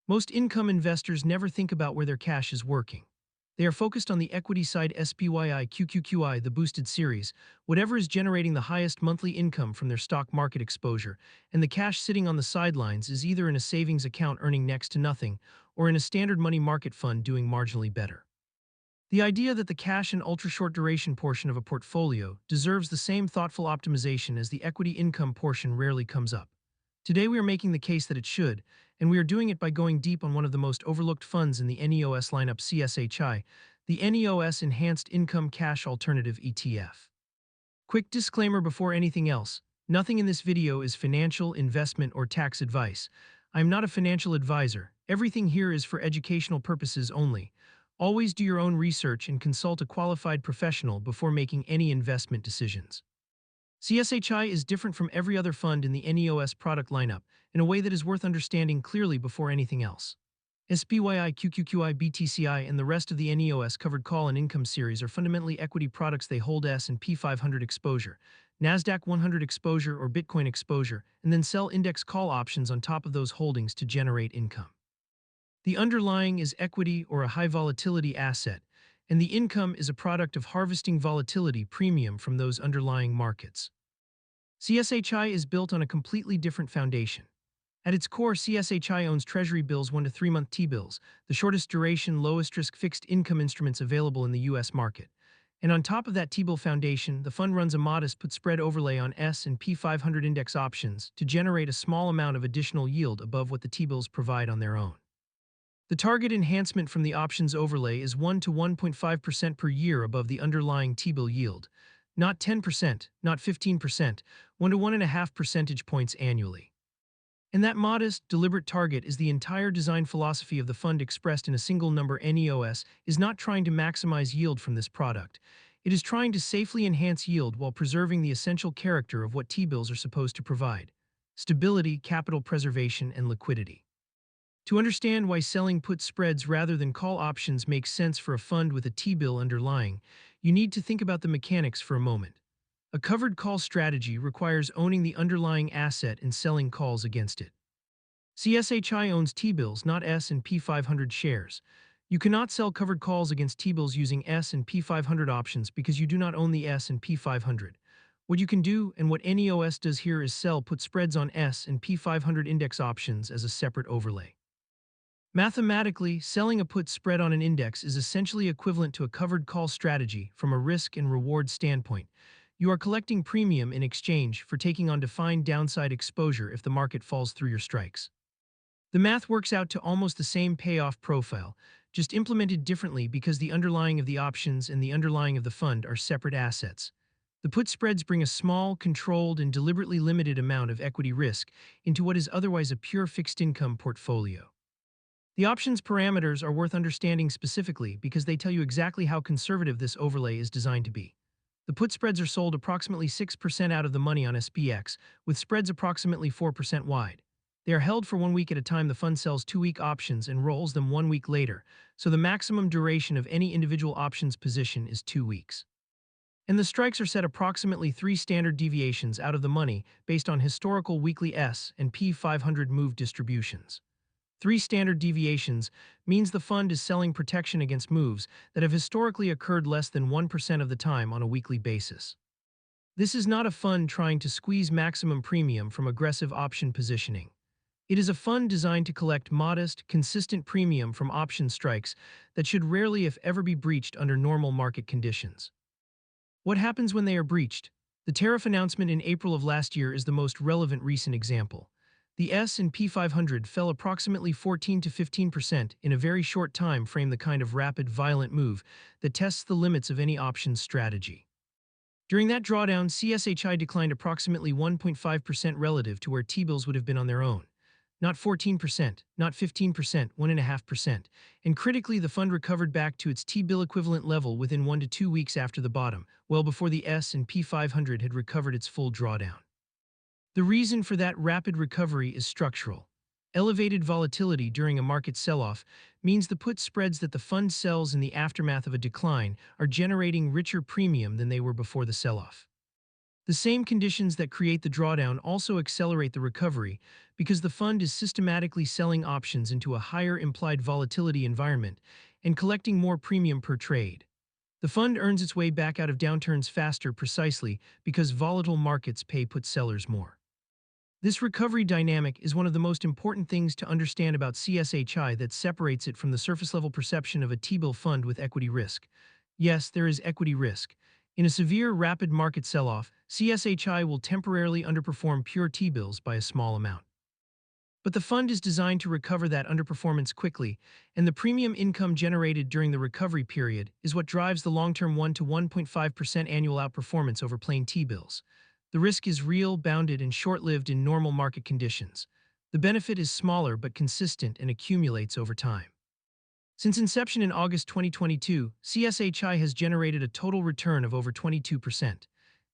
Most income investors never think about where their cash is working. They are focused on the equity side SPYI QQQI, the boosted series, whatever is generating the highest monthly income from their stock market exposure, and the cash sitting on the sidelines is either in a savings account earning next to nothing or in a standard money market fund doing marginally better. The idea that the cash and ultra-short duration portion of a portfolio deserves the same thoughtful optimization as the equity income portion rarely comes up. Today we are making the case that it should, and we are doing it by going deep on one of the most overlooked funds in the NEOS lineup, CSHI, the NEOS Enhanced Income Cash Alternative ETF. Quick disclaimer before anything else, nothing in this video is financial, investment, or tax advice. I am not a financial advisor. Everything here is for educational purposes only. Always do your own research and consult a qualified professional before making any investment decisions. CSHI is different from every other fund in the NEOS product lineup in a way that is worth understanding clearly before anything else. SPYI, QQQI, BTCI, and the rest of the NEOS covered call and income series are fundamentally equity products. They hold S&P 500 exposure, NASDAQ 100 exposure, or Bitcoin exposure, and then sell index call options on top of those holdings to generate income. The underlying is equity or a high volatility asset, and the income is a product of harvesting volatility premium from those underlying markets. CSHI is built on a completely different foundation. At its core, CSHI owns Treasury bills 1 to 3 month T-bills, the shortest duration, lowest risk fixed income instruments available in the US market. And on top of that T-bill foundation, the fund runs a modest put spread overlay on S&P 500 index options to generate a small amount of additional yield above what the T-bills provide on their own. The target enhancement from the options overlay is 1 to 1.5% per year above the underlying T-bill yield, not 10%, not 15%, 1 to 1.5 percentage points annually. And that modest, deliberate target is the entire design philosophy of the fund expressed in a single number. NEOS is not trying to maximize yield from this product. It is trying to safely enhance yield while preserving the essential character of what T-bills are supposed to provide: stability, capital preservation, and liquidity. To understand why selling put spreads rather than call options makes sense for a fund with a T-bill underlying, you need to think about the mechanics for a moment. A covered call strategy requires owning the underlying asset and selling calls against it. CSHI owns T-bills, not S&P 500 shares. You cannot sell covered calls against T-bills using S&P 500 options because you do not own the S&P 500. What you can do, and what NEOS does here, is sell put spreads on S&P 500 index options as a separate overlay. Mathematically, selling a put spread on an index is essentially equivalent to a covered call strategy from a risk and reward standpoint. You are collecting premium in exchange for taking on defined downside exposure if the market falls through your strikes. The math works out to almost the same payoff profile, just implemented differently because the underlying of the options and the underlying of the fund are separate assets. The put spreads bring a small, controlled, and deliberately limited amount of equity risk into what is otherwise a pure fixed income portfolio. The options parameters are worth understanding specifically because they tell you exactly how conservative this overlay is designed to be. The put spreads are sold approximately 6% out of the money on SPX, with spreads approximately 4% wide. They are held for 1 week at a time. The fund sells 2-week options and rolls them 1 week later, so the maximum duration of any individual options position is 2 weeks. And the strikes are set approximately 3 standard deviations out of the money based on historical weekly S&P 500 move distributions. 3 standard deviations means the fund is selling protection against moves that have historically occurred less than 1% of the time on a weekly basis. This is not a fund trying to squeeze maximum premium from aggressive option positioning. It is a fund designed to collect modest, consistent premium from option strikes that should rarely, if ever, be breached under normal market conditions. What happens when they are breached? The tariff announcement in April of last year is the most relevant recent example. The S&P 500 fell approximately 14 to 15% in a very short time frame, the kind of rapid, violent move that tests the limits of any options strategy. During that drawdown, CSHI declined approximately 1.5% relative to where T-bills would have been on their own. Not 14%, not 15%, 1.5%. And critically, the fund recovered back to its T-bill equivalent level within 1 to 2 weeks after the bottom, well before the S&P 500 had recovered its full drawdown. The reason for that rapid recovery is structural. Elevated volatility during a market sell-off means the put spreads that the fund sells in the aftermath of a decline are generating richer premium than they were before the sell-off. The same conditions that create the drawdown also accelerate the recovery because the fund is systematically selling options into a higher implied volatility environment and collecting more premium per trade. The fund earns its way back out of downturns faster precisely because volatile markets pay put sellers more. This recovery dynamic is one of the most important things to understand about CSHI that separates it from the surface-level perception of a T-bill fund with equity risk. Yes, there is equity risk. In a severe, rapid market sell-off, CSHI will temporarily underperform pure T-bills by a small amount. But the fund is designed to recover that underperformance quickly, and the premium income generated during the recovery period is what drives the long-term 1 to 1.5% annual outperformance over plain T-bills. The risk is real, bounded, and short-lived in normal market conditions. The benefit is smaller but consistent and accumulates over time. Since inception in August 2022, CSHI has generated a total return of over 22%.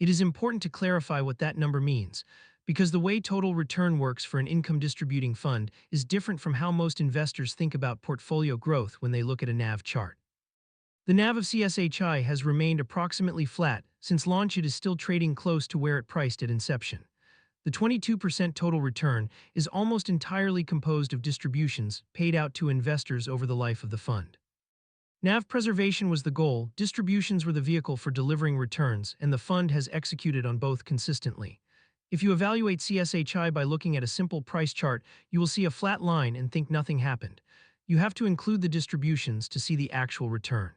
It is important to clarify what that number means, because the way total return works for an income distributing fund is different from how most investors think about portfolio growth when they look at a NAV chart. The NAV of CSHI has remained approximately flat since launch. It is still trading close to where it priced at inception. The 22% total return is almost entirely composed of distributions paid out to investors over the life of the fund. NAV preservation was the goal, distributions were the vehicle for delivering returns, and the fund has executed on both consistently. If you evaluate CSHI by looking at a simple price chart, you will see a flat line and think nothing happened. You have to include the distributions to see the actual return.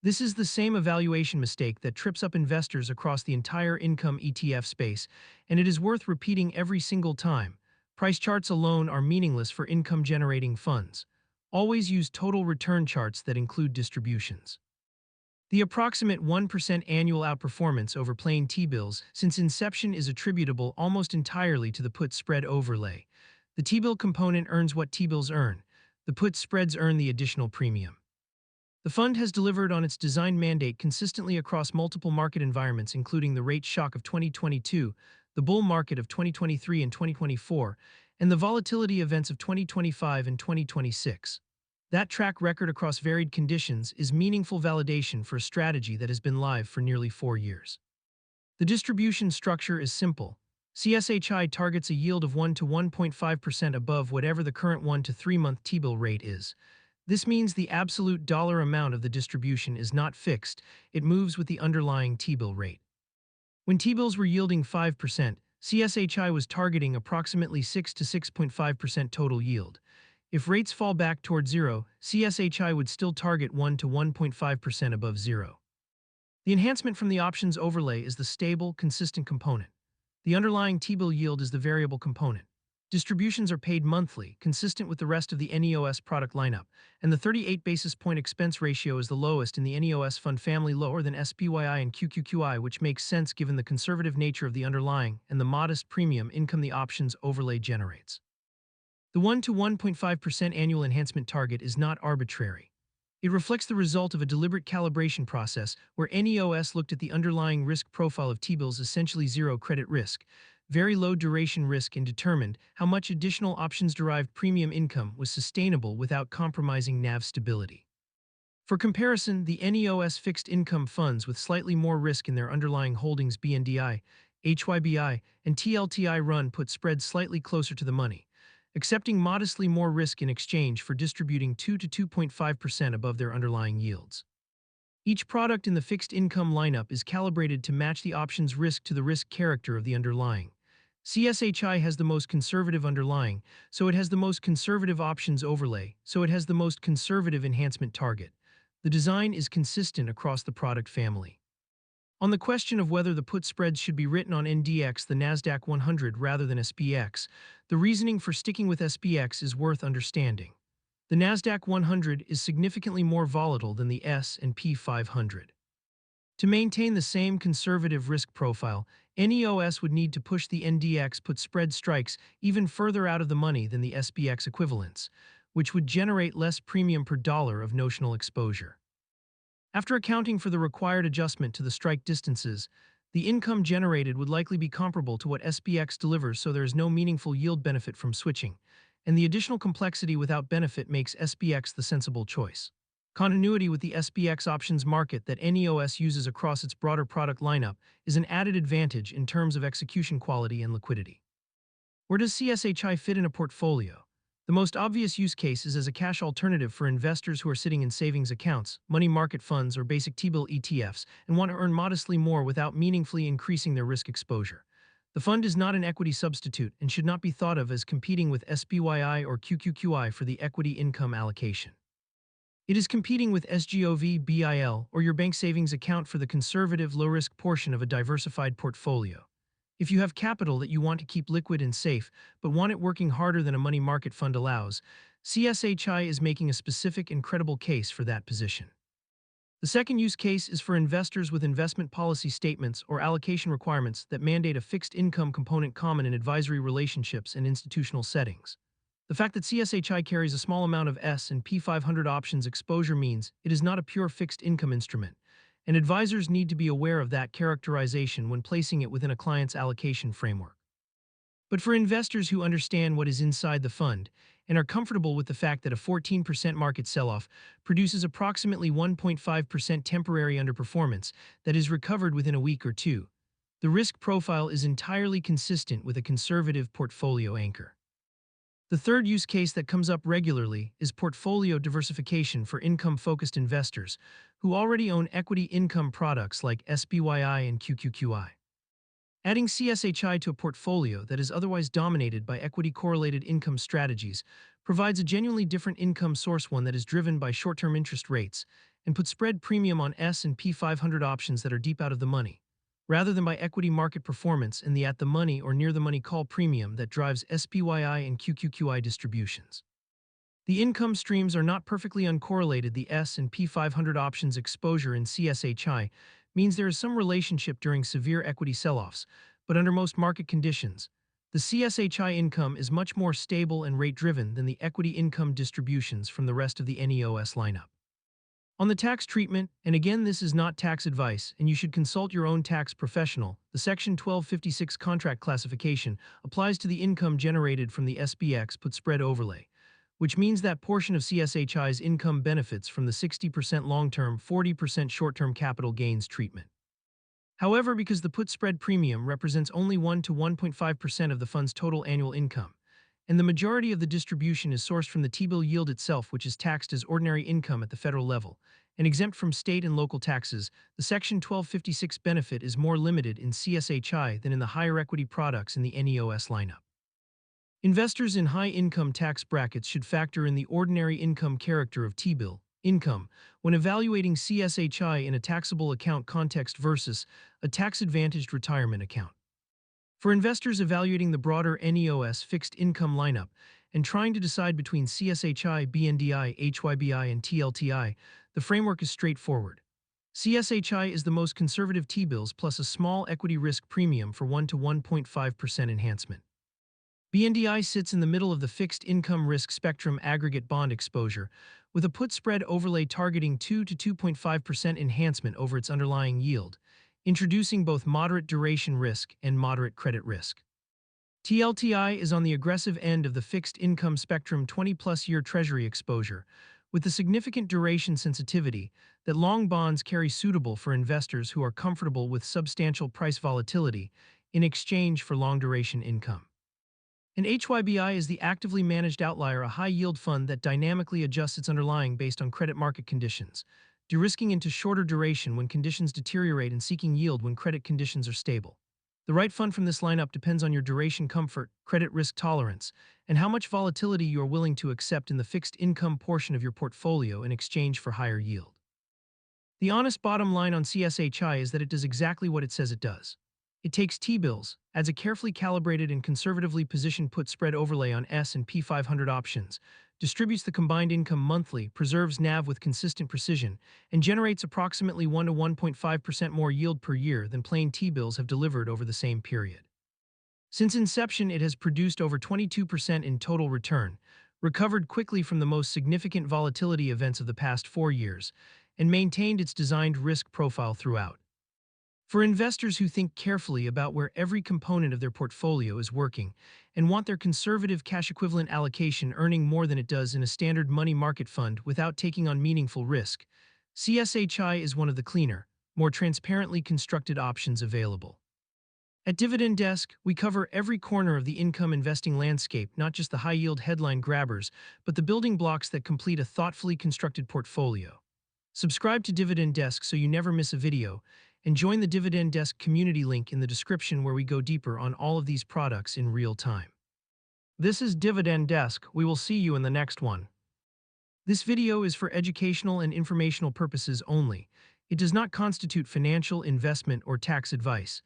This is the same evaluation mistake that trips up investors across the entire income ETF space, and it is worth repeating every single time. Price charts alone are meaningless for income-generating funds. Always use total return charts that include distributions. The approximate 1% annual outperformance over plain T-bills since inception is attributable almost entirely to the put spread overlay. The T-bill component earns what T-bills earn. The put spreads earn the additional premium. The fund has delivered on its designed mandate consistently across multiple market environments, including the rate shock of 2022, the bull market of 2023 and 2024, and the volatility events of 2025 and 2026. That track record across varied conditions is meaningful validation for a strategy that has been live for nearly 4 years. The distribution structure is simple. CSHI targets a yield of 1 to 1.5% above whatever the current 1 to 3-month T-bill rate is. This means the absolute dollar amount of the distribution is not fixed, it moves with the underlying T-bill rate. When T-bills were yielding 5%, CSHI was targeting approximately 6 to 6.5% total yield. If rates fall back toward zero, CSHI would still target 1 to 1.5% above zero. The enhancement from the options overlay is the stable, consistent component. The underlying T-bill yield is the variable component. Distributions are paid monthly, consistent with the rest of the NEOS product lineup, and the 38 basis point expense ratio is the lowest in the NEOS fund family, lower than SPYI and QQQI, which makes sense given the conservative nature of the underlying and the modest premium income the options overlay generates. The 1 to 1.5% annual enhancement target is not arbitrary. It reflects the result of a deliberate calibration process where NEOS looked at the underlying risk profile of T-bills, essentially zero credit risk, very low duration risk, and determined how much additional options-derived premium income was sustainable without compromising NAV stability. For comparison, the NEOS fixed income funds with slightly more risk in their underlying holdings BNDI, HYBI, and TLTI run put spreads slightly closer to the money, accepting modestly more risk in exchange for distributing 2 to 2.5% above their underlying yields. Each product in the fixed income lineup is calibrated to match the options risk to the risk character of the underlying. CSHI has the most conservative underlying, so it has the most conservative options overlay, so it has the most conservative enhancement target. The design is consistent across the product family. On the question of whether the put spreads should be written on NDX, the NASDAQ 100, rather than SPX, the reasoning for sticking with SPX is worth understanding. The NASDAQ 100 is significantly more volatile than the S&P 500. To maintain the same conservative risk profile, NEOS would need to push the NDX put spread strikes even further out of the money than the SPX equivalents, which would generate less premium per dollar of notional exposure. After accounting for the required adjustment to the strike distances, the income generated would likely be comparable to what SPX delivers, so there is no meaningful yield benefit from switching, and the additional complexity without benefit makes SPX the sensible choice. Continuity with the SPX options market that NEOS uses across its broader product lineup is an added advantage in terms of execution quality and liquidity. Where does CSHI fit in a portfolio? The most obvious use case is as a cash alternative for investors who are sitting in savings accounts, money market funds, or basic T-bill ETFs and want to earn modestly more without meaningfully increasing their risk exposure. The fund is not an equity substitute and should not be thought of as competing with SPYI or QQQI for the equity income allocation. It is competing with SGOV BIL or your bank savings account for the conservative, low-risk portion of a diversified portfolio. If you have capital that you want to keep liquid and safe, but want it working harder than a money market fund allows, CSHI is making a specific and credible case for that position. The second use case is for investors with investment policy statements or allocation requirements that mandate a fixed income component common in advisory relationships and institutional settings. The fact that CSHI carries a small amount of S&P 500 options exposure means it is not a pure fixed income instrument, and advisors need to be aware of that characterization when placing it within a client's allocation framework. But for investors who understand what is inside the fund and are comfortable with the fact that a 14% market sell-off produces approximately 1.5% temporary underperformance that is recovered within a week or two, the risk profile is entirely consistent with a conservative portfolio anchor. The third use case that comes up regularly is portfolio diversification for income-focused investors who already own equity income products like SPYI and QQQI. Adding CSHI to a portfolio that is otherwise dominated by equity-correlated income strategies provides a genuinely different income source, one that is driven by short-term interest rates, and puts spread premium on S&P 500 options that are deep out of the money, rather than by equity market performance and the at-the-money or near-the-money call premium that drives SPYI and QQQI distributions. The income streams are not perfectly uncorrelated. The S&P 500 options exposure in CSHI means there is some relationship during severe equity sell-offs, but under most market conditions, the CSHI income is much more stable and rate-driven than the equity income distributions from the rest of the NEOS lineup. On the tax treatment, and again this is not tax advice and you should consult your own tax professional, the Section 1256 contract classification applies to the income generated from the SPX put spread overlay, which means that portion of CSHI's income benefits from the 60% long-term, 40% short-term capital gains treatment. However, because the put spread premium represents only 1 to 1.5% of the fund's total annual income, and the majority of the distribution is sourced from the T-bill yield itself, which is taxed as ordinary income at the federal level, and exempt from state and local taxes, the Section 1256 benefit is more limited in CSHI than in the higher equity products in the NEOS lineup. Investors in high-income tax brackets should factor in the ordinary income character of T-bill income when evaluating CSHI in a taxable account context versus a tax-advantaged retirement account. For investors evaluating the broader NEOS fixed income lineup and trying to decide between CSHI, BNDI, HYBI, and TLTI, the framework is straightforward. CSHI is the most conservative T-bills plus a small equity risk premium for 1 to 1.5% enhancement. BNDI sits in the middle of the fixed income risk spectrum aggregate bond exposure, with a put spread overlay targeting 2 to 2.5% enhancement over its underlying yield, introducing both moderate duration risk and moderate credit risk. TLTI is on the aggressive end of the fixed income spectrum 20-plus year Treasury exposure, with the significant duration sensitivity that long bonds carry, suitable for investors who are comfortable with substantial price volatility in exchange for long-duration income. And HYBI is the actively managed outlier, a high-yield fund that dynamically adjusts its underlying based on credit market conditions, de-risking into shorter duration when conditions deteriorate and seeking yield when credit conditions are stable. The right fund from this lineup depends on your duration comfort, credit risk tolerance, and how much volatility you are willing to accept in the fixed income portion of your portfolio in exchange for higher yield. The honest bottom line on CSHI is that it does exactly what it says it does. It takes T-bills, adds a carefully calibrated and conservatively positioned put spread overlay on S&P 500 options, distributes the combined income monthly, preserves NAV with consistent precision, and generates approximately 1 to 1.5% more yield per year than plain T-bills have delivered over the same period. Since inception, it has produced over 22% in total return, recovered quickly from the most significant volatility events of the past 4 years, and maintained its designed risk profile throughout. For investors who think carefully about where every component of their portfolio is working and want their conservative cash equivalent allocation earning more than it does in a standard money market fund without taking on meaningful risk, CSHI is one of the cleaner, more transparently constructed options available. At Dividend Desk, we cover every corner of the income investing landscape, not just the high-yield headline grabbers, but the building blocks that complete a thoughtfully constructed portfolio. Subscribe to Dividend Desk so you never miss a video, and join the Dividend Desk community link in the description where we go deeper on all of these products in real time. This is Dividend Desk. We will see you in the next one. This video is for educational and informational purposes only. It does not constitute financial, investment, or tax advice.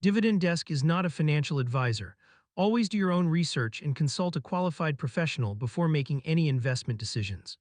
Dividend Desk is not a financial advisor. Always do your own research and consult a qualified professional before making any investment decisions.